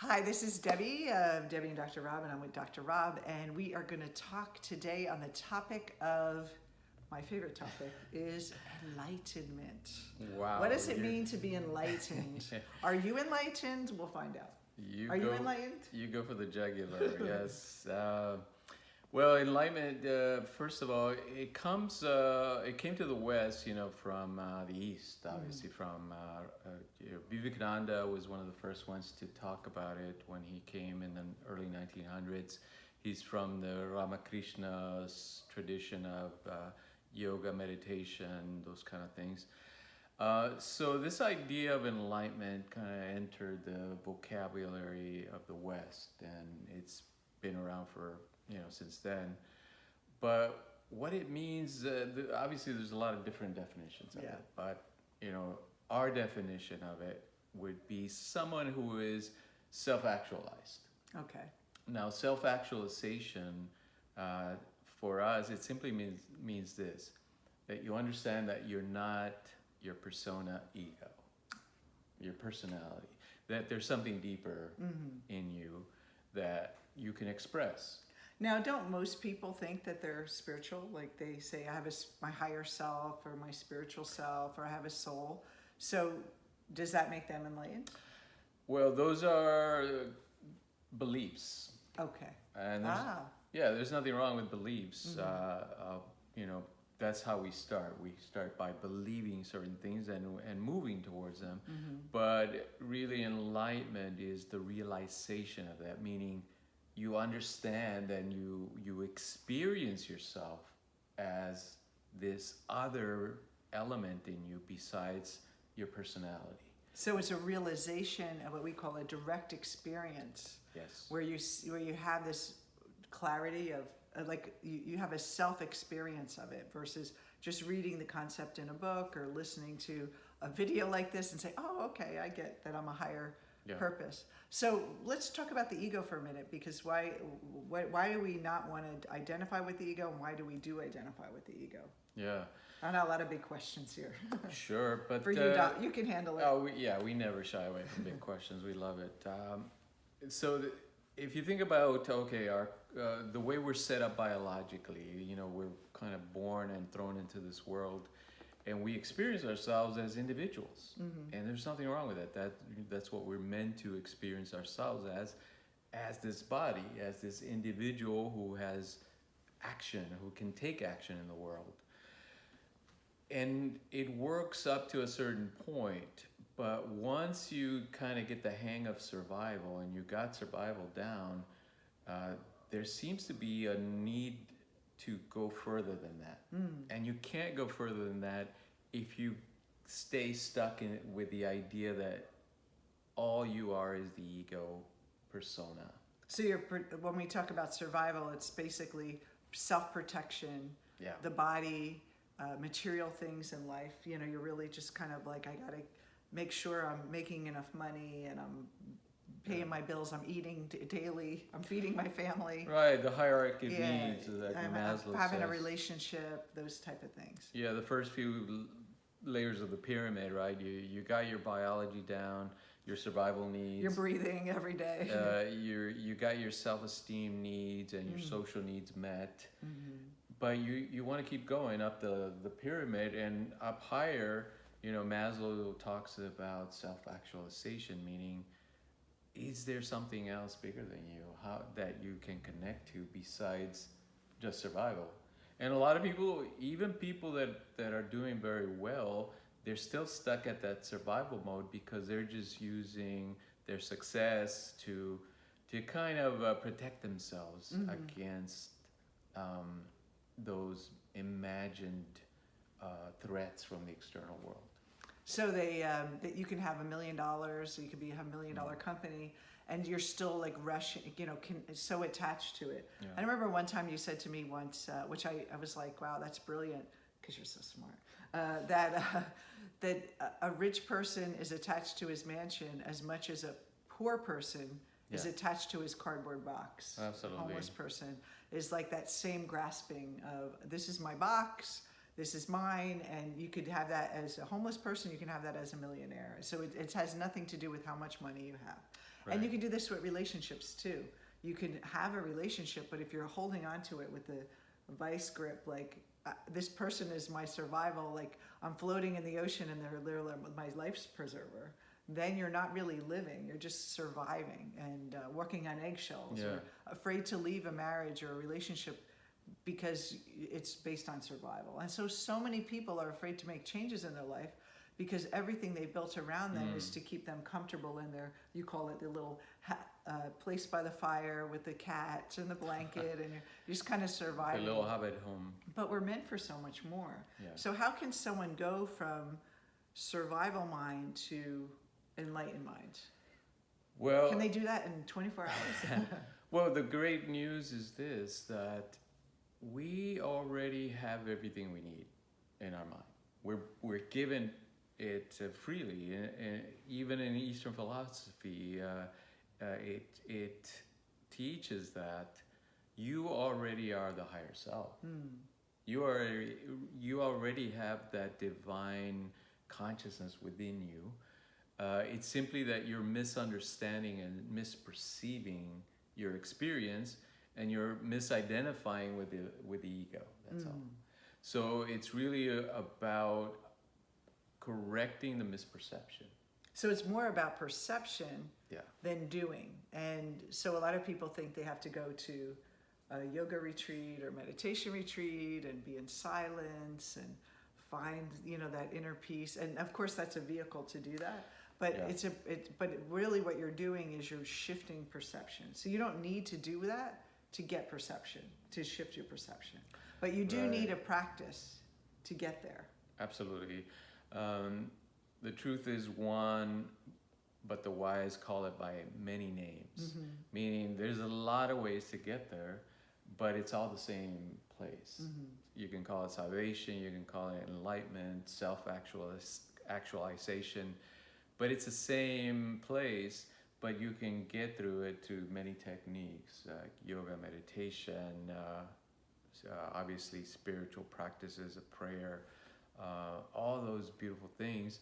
Hi, this is Debbie of Debbie and Dr. Rob, and I'm with Dr. Rob, and we are going to talk today on the topic of, my favorite topic is enlightenment. Wow. What does it mean to be enlightened? Are you enlightened? We'll find out. Are you enlightened? You go for the jugular, yes. Well, enlightenment, first of all, it came to the West, from the East, obviously. From Vivekananda was one of the first ones to talk about it when he came in the early 1900s. He's from the Ramakrishna's tradition of yoga, meditation, those kind of things. So this idea of enlightenment kind of entered the vocabulary of the West, and it's been around for since then. But what it means, obviously there's a lot of different definitions of it, but our definition of it would be someone who is self-actualized. Okay. Now, self-actualization, for us, it simply means this, that you understand that you're not your persona ego, your personality, that there's something deeper in you that you can express. Now, don't most people think that they're spiritual? Like they say, I have my higher self or my spiritual self, or I have a soul. So does that make them enlightened? Well, those are beliefs. Okay. And there's nothing wrong with beliefs. That's how we start. We start by believing certain things and moving towards them. But really, enlightenment is the realization of that, meaning you understand and you experience yourself as this other element in you besides your personality. So it's a realization of what we call a direct experience. Yes. Where you have this clarity of like you have a self-experience of it versus just reading the concept in a book or listening to a video like this and say, oh, okay, I get that I'm a higher purpose. So let's talk about the ego for a minute, because why do we not want to identify with the ego, and why do we identify with the ego? Yeah. I know a lot of big questions here. Sure, but for you, Doc, you can handle it. Oh, we never shy away from big questions. We love it. If you think about the way we're set up biologically, we're kind of born and thrown into this world, and we experience ourselves as individuals, and there's nothing wrong with it. That's what we're meant to experience ourselves as this body, as this individual who has action, who can take action in the world. And it works up to a certain point, but once you kind of get the hang of survival and you got survival down, there seems to be a need to go further than that. And you can't go further than that if you stay stuck with the idea that all you are is the ego persona. So when we talk about survival, it's basically self-protection, the body, material things in life. You're really just kind of like, I gotta make sure I'm making enough money and I'm paying my bills, I'm eating daily, I'm feeding my family. Right, the hierarchy of needs, like Maslow having says. A relationship, those type of things. Yeah, the first few layers of the pyramid, right? You got your biology down, your survival needs. You're breathing every day. You got your self-esteem needs and your social needs met. But you want to keep going up the pyramid, and up higher, Maslow talks about self-actualization, meaning, is there something else bigger than you that you can connect to besides just survival? And a lot of people, even people that are doing very well, they're still stuck at that survival mode because they're just using their success to kind of protect themselves against those imagined threats from the external world. So that you can have $1 million, so you could have $1 million company, and you're still like rushing, so attached to it. Yeah. I remember one time you said to me once, which I was like, wow, that's brilliant, because you're so smart, that a rich person is attached to his mansion as much as a poor person is attached to his cardboard box. Absolutely. A homeless person is like that same grasping of, this is my box, this is mine, and you could have that as a homeless person, you can have that as a millionaire. So it has nothing to do with how much money you have. And you can do this with relationships too. You can have a relationship, but if you're holding on to it with a vice grip, like this person is my survival, like I'm floating in the ocean and they're my life's preserver, then you're not really living. You're just surviving and walking on eggshells, or afraid to leave a marriage or a relationship because it's based on survival. And so many people are afraid to make changes in their life because everything they built around them is to keep them comfortable in their, you call it the little place by the fire with the cat and the blanket, and you're just kind of surviving. A little hobbit home. But we're meant for so much more. Yeah. So how can someone go from survival mind to enlightened mind? Well, can they do that in 24 hours? Well, the great news is this, that we already have everything we need in our mind. We're given it freely. Even in Eastern philosophy, it teaches that you already are the higher self. You already have that divine consciousness within you. It's simply that you're misunderstanding and misperceiving your experience, and you're misidentifying with the ego. That's all. So it's really about correcting the misperception. So it's more about perception than doing. And so a lot of people think they have to go to a yoga retreat or meditation retreat and be in silence and find, that inner peace. And of course that's a vehicle to do that. But but really what you're doing is you're shifting perception. So you don't need to do that to get perception, to shift your perception. But you do need a practice to get there. Absolutely. The truth is one, but the wise call it by many names. Meaning there's a lot of ways to get there, but it's all the same place. You can call it salvation, you can call it enlightenment, self-actualization, but it's the same place, but you can get through it through many techniques, like yoga, meditation, obviously spiritual practices of prayer, all those beautiful things.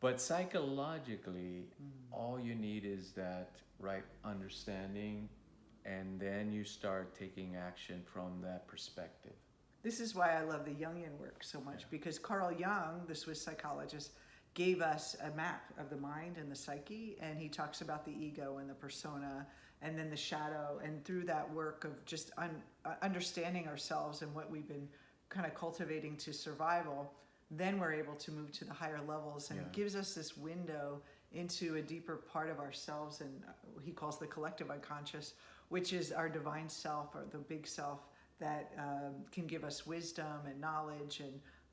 But psychologically, all you need is that right understanding, and then you start taking action from that perspective. This is why I love the Jungian work so much, because Carl Jung, the Swiss psychologist, gave us a map of the mind and the psyche, and he talks about the ego and the persona and then the shadow, and through that work of just understanding ourselves and what we've been kind of cultivating to survival, then we're able to move to the higher levels, and it gives us this window into a deeper part of ourselves, and he calls the collective unconscious, which is our divine self, or the big self, that can give us wisdom and knowledge,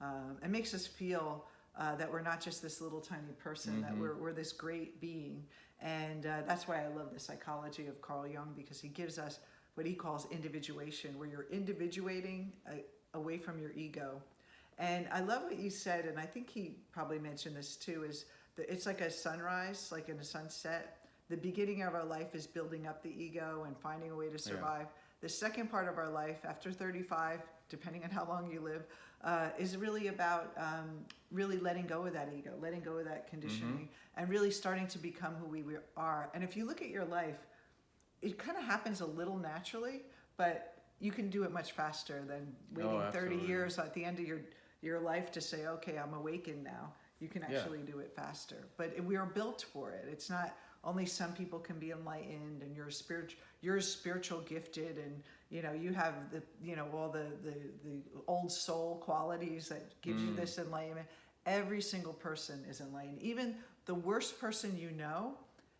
and makes us feel that we're not just this little tiny person, that we're this great being. And that's why I love the psychology of Carl Jung, because he gives us what he calls individuation, where you're individuating away from your ego. And I love what you said, and I think he probably mentioned this too, is that it's like a sunrise, like in a sunset. The beginning of our life is building up the ego and finding a way to survive. The second part of our life, after 35, depending on how long you live, is really about really letting go of that ego, letting go of that conditioning, and really starting to become who we are. And if you look at your life, it kind of happens a little naturally, but you can do it much faster than waiting 30 years at the end of your life to say, okay, I'm awakened now. You can actually do it faster. But we are built for it. It's not only some people can be enlightened, and you're spiritual gifted, and you have all the old soul qualities that gives you this enlightenment. Every single person is enlightened. Even the worst person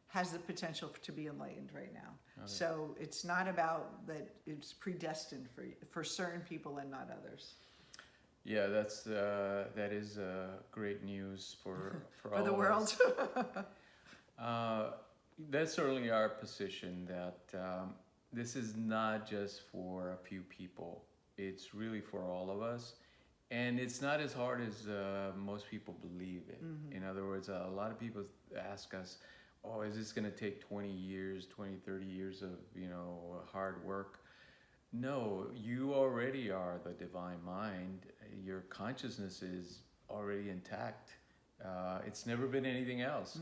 has the potential to be enlightened right now. So it's not about that it's predestined for certain people and not others. Yeah, that is great news for all the of world. Us. That's certainly our position, that this is not just for a few people. It's really for all of us. And it's not as hard as most people believe it. In other words, a lot of people ask us, oh, is this going to take 20 years, 20, 30 years of, hard work? No, you already are the divine mind. Your consciousness is already intact. It's never been anything else.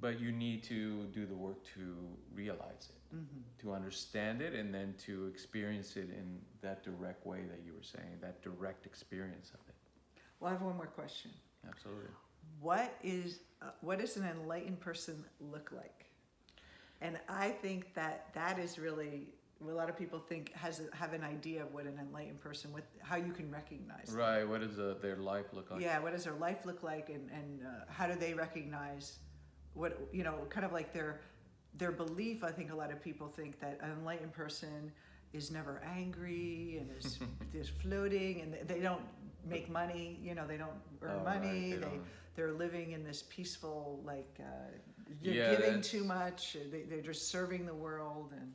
but you need to do the work to realize it, to understand it, and then to experience it in that direct way that you were saying, that direct experience of it. Well, I have one more question. Absolutely. What does an enlightened person look like? And I think that is really, a lot of people think have an idea of what an enlightened person, how you can recognize them. Right. What does their life look like? Yeah, what does their life look like, and how do they recognize what, kind of like their belief. I think a lot of people think that an enlightened person is never angry and is just floating, and they don't make money, they don't earn money. Right. They're living in this peaceful, like, Yeah, they're giving that's- too much. They're just serving the world. And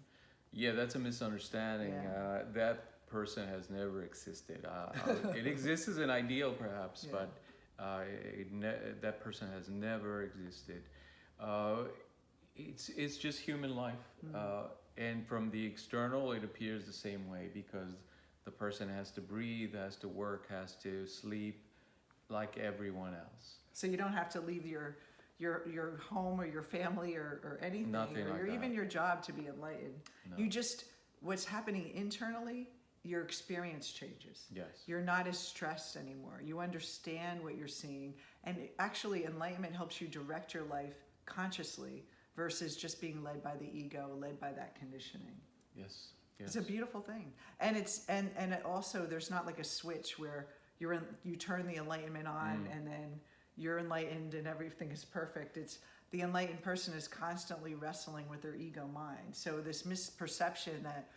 Yeah, that's a misunderstanding. Yeah. That person has never existed. It exists as an ideal, perhaps, Yeah. but that person has never existed. It's just human life, and from the external, it appears the same way because the person has to breathe, has to work, has to sleep, like everyone else. so you don't have to leave your home or your family or anything, Nothing or like that. even your job to be enlightened. No. You just, what's happening internally, your experience changes. Yes. You're not as stressed anymore. You understand what you're seeing. And actually, enlightenment helps you direct your life consciously versus just being led by the ego, led by that conditioning. Yes. It's a beautiful thing. And it also, there's not like a switch where you turn the enlightenment on and then you're enlightened and everything is perfect. It's the enlightened person is constantly wrestling with their ego mind. So this misperception that,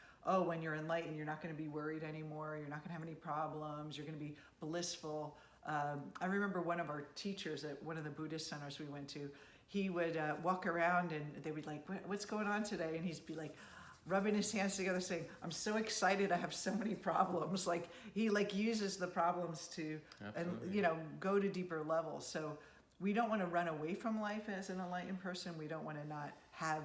when you're enlightened, you're not going to be worried anymore. You're not going to have any problems. You're going to be blissful. I remember one of our teachers at one of the Buddhist centers we went to, he would walk around and they would like, what's going on today? And he'd be like, rubbing his hands together saying, I'm so excited, I have so many problems. Like he uses the problems to, Absolutely. and go to deeper levels. So we don't want to run away from life as an enlightened person. We don't want to not have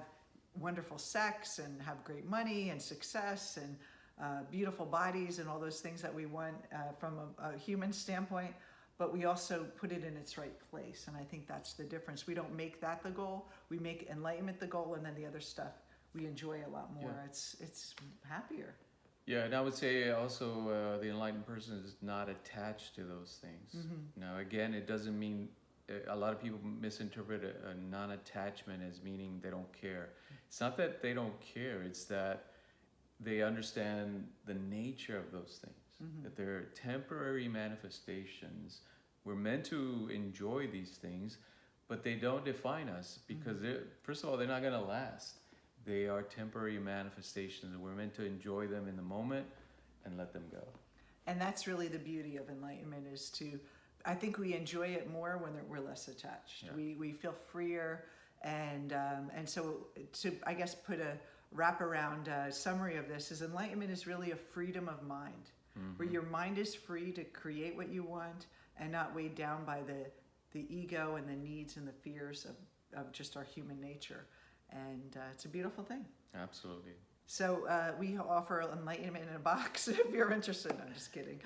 wonderful sex and have great money and success and beautiful bodies and all those things that we want from a human standpoint. But we also put it in its right place. And I think that's the difference. We don't make that the goal. We make enlightenment the goal, and then the other stuff we enjoy a lot more. Yeah. It's happier. Yeah, and I would say also the enlightened person is not attached to those things. Now, again, it doesn't mean, a lot of people misinterpret a non-attachment as meaning they don't care. It's not that they don't care, it's that they understand the nature of those things, that they're temporary manifestations. We're meant to enjoy these things, but they don't define us because, first of all, they're not going to last. They are temporary manifestations, and we're meant to enjoy them in the moment and let them go. And that's really the beauty of enlightenment, is I think we enjoy it more when we're less attached. Yeah. We feel freer, and so to, I guess, put a wraparound summary of this is enlightenment is really a freedom of mind, where your mind is free to create what you want and not weighed down by the ego and the needs and the fears of just our human nature. And it's a beautiful thing. Absolutely. So we offer enlightenment in a box if you're interested. No, I'm just kidding.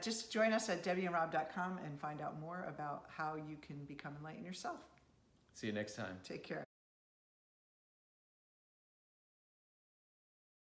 Just join us at debbieandrob.com and find out more about how you can become enlightened yourself. See you next time. Take care.